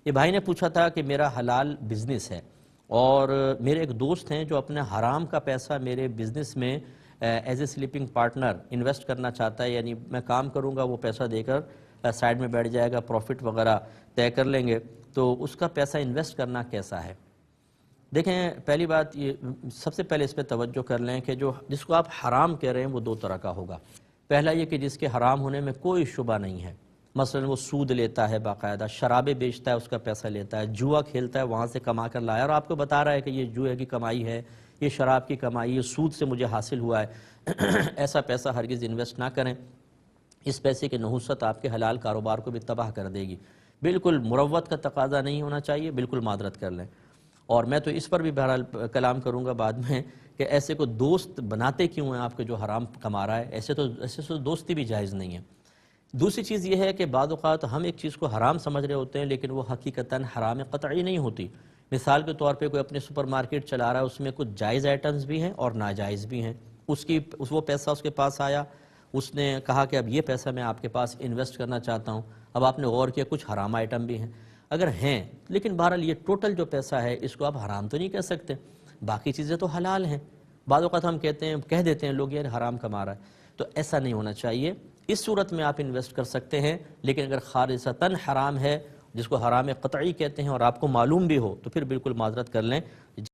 یہ بھائی نے پوچھا تھا کہ میرا حلال بزنس ہے اور میرے ایک دوست ہیں جو اپنے حرام کا پیسہ میرے بزنس میں as a sleeping partner invest کرنا چاہتا ہے، یعنی میں کام کروں گا وہ پیسہ دے کر سائیڈ میں بیٹھ جائے گا، پروفٹ وغیرہ طے کر لیں گے، تو اس کا پیسہ انویسٹ کرنا کیسا ہے؟ دیکھیں، پہلی بات یہ سب سے پہلے اس پہ توجہ کر لیں کہ جس کو آپ حرام کہہ رہے ہیں وہ دو طرح کا ہوگا۔ پہلا یہ کہ جس کے حرام ہونے میں کوئی شبہ نہیں ہے، مثلا وہ سود لیتا ہے، باقاعدہ شرابیں بیچتا ہے، اس کا پیسہ لیتا ہے، جوا کھیلتا ہے، وہاں سے کما کر لایا اور آپ کو بتا رہا ہے کہ یہ جوئے کی کمائی ہے، یہ شراب کی کمائی، یہ سود سے مجھے حاصل ہوا ہے۔ ایسا پیسہ ہرگز انویسٹ نہ کریں، اس پیسے کی نحوست آپ کے حلال کاروبار کو بھی تباہ کر دے گی۔ بالکل مروت کا تقاضا نہیں ہونا چاہیے، بالکل معذرت کر لیں۔ اور میں تو اس پر بھی بہرحال کلام کروں گا بعد میں کہ ایسے کو دوست بناتے کیوں ہیں آپ کے جو حرام کما رہا ہے؟ ایسے تو دوستی بھی جائز نہیں ہے۔ دوسری چیز یہ ہے کہ بعض اوقات ہم ایک چیز کو حرام سمجھ رہے ہوتے ہیں لیکن وہ حقیقتاً حرام قطعی نہیں ہوتی۔ مثال کے طور پہ کوئی اپنے سپر مارکیٹ چلا رہا ہے، اس میں کچھ جائز آئٹمز بھی ہیں اور ناجائز بھی ہیں، وہ پیسہ اس کے پاس آیا، اس نے کہا کہ اب یہ پیسہ میں آپ کے پاس انویسٹ کرنا چاہتا ہوں، اب آپ نے غور کیا کچھ حرام آئٹم بھی ہیں، اگر ہیں لیکن بہرحال یہ ٹوٹل جو پیسہ ہے اس کو آپ حرام تو نہیں کہہ سکتے، باقی چیزیں تو حلال ہیں۔ بعض اوقات ہم کہہ دیتے ہیں لوگ یہ حرام کما رہا ہے، تو ایسا نہیں ہونا چاہیے۔ اس صورت میں آپ انویسٹ کر سکتے ہیں، لیکن اگر خالصتاً حرام ہے جس کو حرام قطعی کہتے ہیں اور آپ کو معلوم بھی ہو تو پھر بالکل معذرت کر لیں،